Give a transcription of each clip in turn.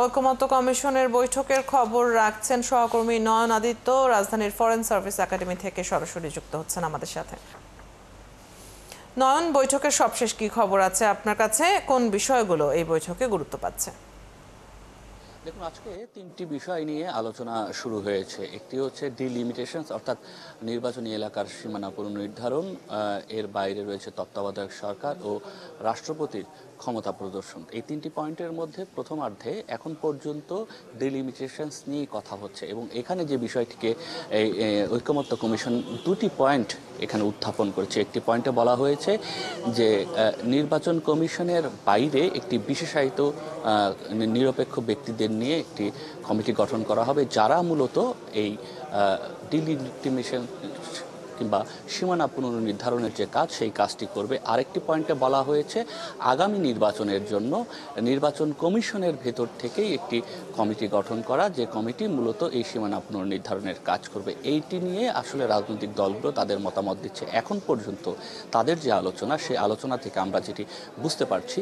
ঐকমত্য কমিশনের বৈঠকের খবর রাখছেন সহকর্মী নয়ন আদিত্য। রাজধানীর ফরেন সার্ভিস একাডেমি থেকে সরাসরি যুক্ত হচ্ছেন আমাদের সাথে। নয়ন, বৈঠকের সবশেষ কি খবর আছে আপনার কাছে? কোন বিষয়গুলো এই বৈঠকে গুরুত্ব পাচ্ছে? দেখুন, আজকে তিনটি বিষয় নিয়ে আলোচনা শুরু হয়েছে। একটি হচ্ছে ডিলিমিটেশন, অর্থাৎ নির্বাচনী এলাকার সীমানা পুনর্নির্ধারণ। এর বাইরে রয়েছে তত্ত্বাবধায়ক সরকার ও রাষ্ট্রপতির ক্ষমতা প্রদর্শন। এই তিনটি পয়েন্টের মধ্যে প্রথমার্ধে এখন পর্যন্ত ডিলিমিটেশনস নিয়েই কথা হচ্ছে, এবং এখানে যে বিষয়টিকে এই ঐকমত্য কমিশন দুটি পয়েন্ট এখানে উত্থাপন করেছে। একটি পয়েন্টে বলা হয়েছে যে নির্বাচন কমিশনের বাইরে একটি বিশেষায়িত নিরপেক্ষ ব্যক্তিদের নিয়ে একটি কমিটি গঠন করা হবে, যারা মূলত এই ডিলিমিটেশন কিংবা সীমানা পুনর্নির্ধারণের যে কাজ, সেই কাজটি করবে। আরেকটি পয়েন্টে বলা হয়েছে আগামী নির্বাচনের জন্য নির্বাচন কমিশনের ভেতর থেকেই একটি কমিটি গঠন করা, যে কমিটি মূলত এই সীমানা পুনর্নির্ধারণের কাজ করবে। এইটি নিয়ে আসলে রাজনৈতিক দলগুলো তাদের মতামত দিচ্ছে। এখন পর্যন্ত তাদের যে আলোচনা, সেই আলোচনা থেকে আমরা যেটি বুঝতে পারছি,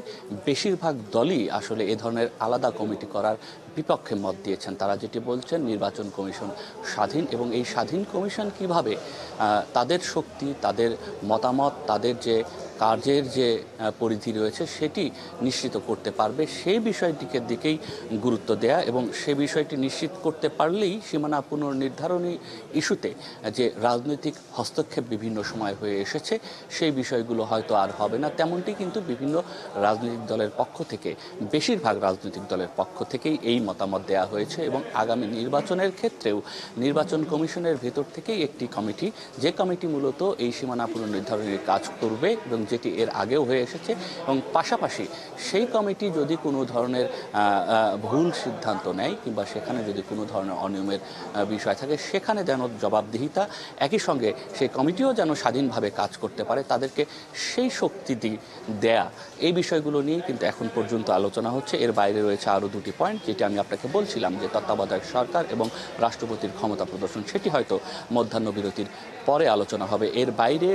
বেশিরভাগ দলই আসলে এ ধরনের আলাদা কমিটি করার বিপক্ষে মত দিয়েছেন। তারা যেটি বলছেন, নির্বাচন কমিশন স্বাধীন, এবং এই স্বাধীন কমিশন কিভাবে তাদের শক্তি, তাদের মতামত, তাদের যে কাজের যে পরিধি রয়েছে সেটি নিশ্চিত করতে পারবে, সেই বিষয়টিকে দিকেই গুরুত্ব দেয়া। এবং সে বিষয়টি নিশ্চিত করতে পারলেই সীমানা পুনর্নির্ধারণী ইস্যুতে যে রাজনৈতিক হস্তক্ষেপ বিভিন্ন সময় হয়ে এসেছে, সেই বিষয়গুলো হয়তো আর হবে না। তেমনটি কিন্তু বিভিন্ন রাজনৈতিক দলের পক্ষ থেকে, বেশিরভাগ রাজনৈতিক দলের পক্ষ থেকেই এই মতামত দেয়া হয়েছে। এবং আগামী নির্বাচনের ক্ষেত্রেও নির্বাচন কমিশনের ভেতর থেকেই একটি কমিটি, যে কমিটি মূলত এই সীমানা পুনর্নির্ধারণের কাজ করবে, এবং যেটি এর আগেও হয়ে এসেছে। এবং পাশাপাশি সেই কমিটি যদি কোনো ধরনের ভুল সিদ্ধান্ত নেয়, কিংবা সেখানে যদি কোনো ধরনের অনিয়মের বিষয় থাকে, সেখানে যেন জবাবদিহিতা, একই সঙ্গে সেই কমিটিও যেন স্বাধীনভাবে কাজ করতে পারে, তাদেরকে সেই শক্তি দেয়া, এই বিষয়গুলো নিয়েই কিন্তু এখন পর্যন্ত আলোচনা হচ্ছে। এর বাইরে রয়েছে আরও দুটি পয়েন্ট, যেটি আমি আপনাকে বলছিলাম, যে তত্ত্বাবধায়ক সরকার এবং রাষ্ট্রপতির ক্ষমতা প্রদর্শন, সেটি হয়তো মধ্যাহ্ন বিরতির পরে আলোচনা হবে। এর বাইরে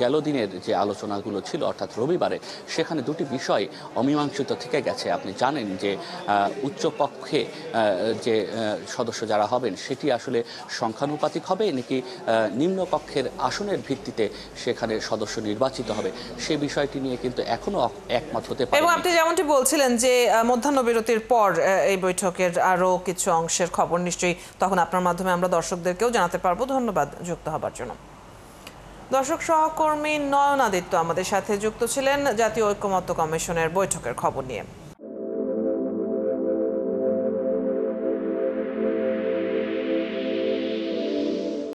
গেল দিনের যে আলোচনাগুলো ছিল, অর্থাৎ রবিবারে, সেখানে দুটি বিষয় অমীমাংসিত থেকে গেছে। আপনি জানেন যে উচ্চ কক্ষে যে সদস্য যারা হবেন, সেটি আসলে সংখ্যানুপাতিক হবে নাকি নিম্ন কক্ষের আসনের ভিত্তিতে সেখানে সদস্য নির্বাচিত হবে, সেই বিষয়টি নিয়ে কিন্তু এখনো একমত হতে পারে। এবং আপনি যেমনটি বলছিলেন যে মধ্যাহ্ন বিরতির পর এই বৈঠকের আরো কিছু অংশের খবর নিশ্চয়ই তখন আপনার মাধ্যমে আমরা দর্শকদেরকেও জানাতে পারবো। ধন্যবাদ যুক্ত হবার জন্য। দর্শক, সহকর্মী নয়ন আদিত্য আমাদের সাথে যুক্ত ছিলেন জাতীয় ঐকমত্য কমিশনের বৈঠকের খবর নিয়ে।